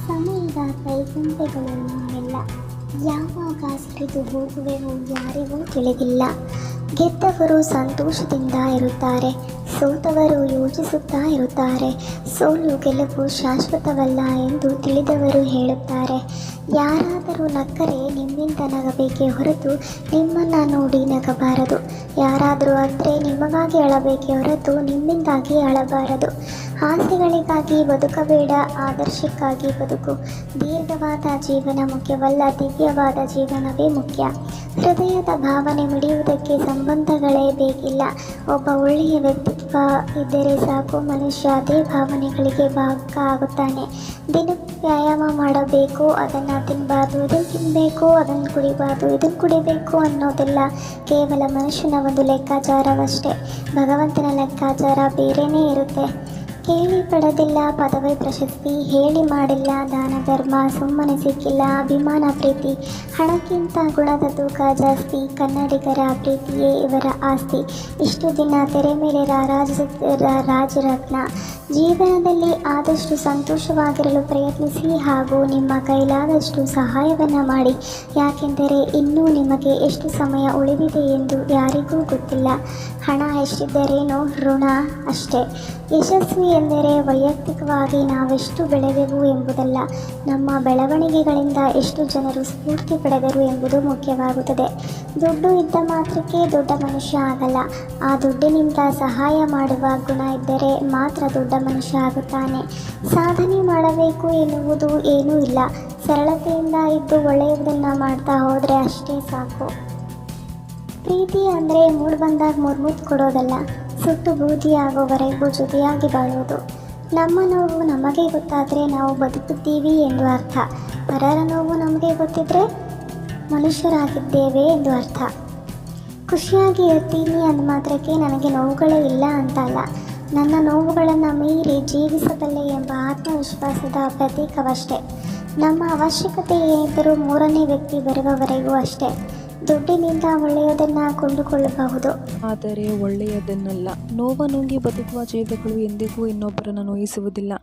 ಸಮಯದ ಕೈಗಂಟೆಗಳು ನಾವೆಲ್ಲ, ಯಾವಾಗ ಸರಿದು ಹೋಗುವೆವು ಯಾರಿಗೂ ತಿಳಿದಿಲ್ಲ. ಗೆದ್ದವರು ಸಂತೋಷದಿಂದ ಇರುತ್ತಾರೆ, ಸೋತವರು ಯೋಚಿಸುತ್ತಾ ಇರುತ್ತಾರೆ. ಸೋಲು ಗೆಲುವು ಶಾಶ್ವತವಲ್ಲ ಎಂದು ತಿಳಿದವರು ಹೇಳುತ್ತಾರೆ. ಯಾರಾದರೂ ನಕ್ಕರೆ ನಿಮ್ಮಿಂದ ನಗಬೇಕೇ ಹೊರತು ನಿಮ್ಮನ್ನು ನೋಡಿ ನಗಬಾರದು. ಯಾರಾದರೂ ಅತ್ತರೆ ನಿಮಗಾಗಿ ಅಳಬೇಕೇ ಹೊರತು ನಿಮ್ಮಿಂದಾಗಿ ಅಳಬಾರದು. ಆಸೆಗಳಿಗಾಗಿ ಬದುಕಬೇಡ, ಆದರ್ಶಕ್ಕಾಗಿ ಬದುಕು. ದೀರ್ಘವಾದ ಜೀವನ ಮುಖ್ಯವಲ್ಲ, ದಿವ್ಯವಾದ ಜೀವನವೇ ಮುಖ್ಯ. ಹೃದಯದ ಭಾವನೆ ಮಿಡಿಯುವುದಕ್ಕೆ ಸಂಬಂಧಗಳೇ ಬೇಕಿಲ್ಲ. ಒಬ್ಬ ಒಳ್ಳೆಯ ವ್ಯಕ್ತಿತ್ವ ಇದ್ದರೆ ಸಾಕು, ಮನುಷ್ಯ ಅದೇ ಭಾವನೆಗಳಿಗೆ ಭಾಗ ಆಗುತ್ತಾನೆ. ದಿನಕ್ಕೆ ವ್ಯಾಯಾಮ ಮಾಡಬೇಕು, ಅದನ್ನು ತಿನ್ನಬಾರ್ದು, ಇದನ್ನು ತಿನ್ನಬೇಕು, ಅದನ್ನು ಕುಡಿಬಾರ್ದು, ಇದನ್ನು ಕುಡಿಬೇಕು ಅನ್ನೋದೆಲ್ಲ ಕೇವಲ ಮನುಷ್ಯನ ಒಂದು ಲೆಕ್ಕಾಚಾರವಷ್ಟೇ. ಭಗವಂತನ ಲೆಕ್ಕಾಚಾರ ಬೇರೆಯೇ ಇರುತ್ತೆ. ಕೇಳಿ ಪಡೆದಿಲ್ಲ ಪದವಿ ಪ್ರಶಸ್ತಿ, ಹೇಳಿ ಮಾಡಿಲ್ಲ ದಾನ ಧರ್ಮ, ಸುಮ್ಮನೆ ಸಿಕ್ಕಿಲ್ಲ ಅಭಿಮಾನ ಪ್ರೀತಿ. ಹಣಕ್ಕಿಂತ ಗುಣದ ತೂಕ ಜಾಸ್ತಿ, ಕನ್ನಡಿಗರ ಪ್ರೀತಿಯೇ ಇವರ ಆಸ್ತಿ. ಇಷ್ಟು ದಿನ ತೆರೆ ಮೇಲೆ ರಾಜರತ್ನ. ಜೀವನದಲ್ಲಿ ಆದಷ್ಟು ಸಂತೋಷವಾಗಿರಲು ಪ್ರಯತ್ನಿಸಿ ಹಾಗೂ ನಿಮ್ಮ ಕೈಲಾದಷ್ಟು ಸಹಾಯವನ್ನು ಮಾಡಿ. ಯಾಕೆಂದರೆ ಇನ್ನೂ ನಿಮಗೆ ಎಷ್ಟು ಸಮಯ ಉಳಿದಿದೆ ಎಂದು ಯಾರಿಗೂ ಗೊತ್ತಿಲ್ಲ. ಹಣ ಎಷ್ಟಿದ್ದರೇನೋ ಋಣ ಅಷ್ಟೇ. ಯಶಸ್ವಿ ಎಂದರೆ ವೈಯಕ್ತಿಕವಾಗಿ ನಾವೆಷ್ಟು ಬೆಳೆದೆವು ಎಂಬುದಲ್ಲ, ನಮ್ಮ ಬೆಳವಣಿಗೆಗಳಿಂದ ಎಷ್ಟು ಜನರು ಸ್ಫೂರ್ತಿ ಪಡೆದರು ಎಂಬುದು ಮುಖ್ಯವಾಗುತ್ತದೆ. ದುಡ್ಡು ಇದ್ದ ಮಾತ್ರಕ್ಕೆ ದೊಡ್ಡ ಮನುಷ್ಯ ಆಗಲ್ಲ. ಆ ದುಡ್ಡಿನಿಂದ ಸಹಾಯ ಮಾಡುವ ಗುಣ ಇದ್ದರೆ ಮಾತ್ರ ದೊಡ್ಡ ಮನುಷ್ಯ ಆಗುತ್ತಾನೆ. ಸಾಧನೆ ಮಾಡಬೇಕು ಎನ್ನುವುದು ಏನೂ ಇಲ್ಲ. ಸರಳತೆಯಿಂದ ಇದ್ದು ಒಳ್ಳೆಯದನ್ನು ಮಾಡ್ತಾ ಹೋದರೆ ಅಷ್ಟೇ ಸಾಕು. ಪ್ರೀತಿ ಅಂದರೆ ಮೂಡ್ ಬಂದಾಗ ಮುರ್ಮುತ್ತು ಕೊಡೋದಲ್ಲ, ಸುಟ್ಟು ಬೂದಿ ಆಗೋವರೆಗೂ ಜೊತೆಯಾಗಿ ಬಾಳುವುದು. ನಮ್ಮ ನೋವು ನಮಗೆ ಗೊತ್ತಾದರೆ ನಾವು ಬದುಕುತ್ತೀವಿ ಎಂದು ಅರ್ಥ. ಪರರ ನೋವು ನಮಗೆ ಗೊತ್ತಿದ್ದರೆ ಮನುಷ್ಯರಾಗಿದ್ದೇವೆ ಎಂದು ಅರ್ಥ. ಖುಷಿಯಾಗಿ ಇರ್ತೀನಿ ಅಂದ ಮಾತ್ರಕ್ಕೆ ನನಗೆ ನೋವುಗಳೇ ಇಲ್ಲ ಅಂತಲ್ಲ, ನನ್ನ ನೋವುಗಳನ್ನು ಮೀರಿ ಜೀವಿಸಬಲ್ಲೆ ಎಂಬ ಆತ್ಮವಿಶ್ವಾಸದ ಪ್ರತೀಕವಷ್ಟೇ. ನಮ್ಮ ಅವಶ್ಯಕತೆ ಏನಿದ್ದರೂ ಮೂರನೇ ವ್ಯಕ್ತಿ ಬರುವವರೆಗೂ ಅಷ್ಟೇ. ದುಡ್ಡಿನಿಂದ ಒಳ್ಳೆಯದನ್ನು ಕೊಂಡುಕೊಳ್ಳಬಹುದು, ಆದರೆ ಒಳ್ಳೆಯದನ್ನಲ್ಲ. ನೋವನುಂಗಿ ಬದುಕುವ ಜೀವಗಳು ಎಂದಿಗೂ ಇನ್ನೊಬ್ಬರನ್ನು ನೋಯಿಸುವುದಿಲ್ಲ.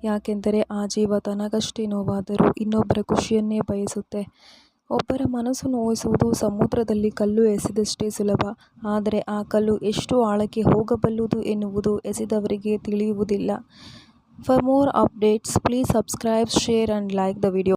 ಯಾಕೆಂದರೆ ಆ ಜೀವ ತನಗಷ್ಟೇ ನೋವಾದರೂ ಇನ್ನೊಬ್ಬರ ಖುಷಿಯನ್ನೇ ಬಯಸುತ್ತೆ. ಒಬ್ಬರ ಮನಸ್ಸು ನೋಯಿಸುವುದು ಸಮುದ್ರದಲ್ಲಿ ಕಲ್ಲು ಎಸೆದಷ್ಟೇ ಸುಲಭ. ಆದರೆ ಆ ಕಲ್ಲು ಎಷ್ಟು ಆಳಕ್ಕೆ ಹೋಗಬಲ್ಲುದು ಎನ್ನುವುದು ಎಸೆದವರಿಗೆ ತಿಳಿಯುವುದಿಲ್ಲ. For more updates please subscribe, share and like the video.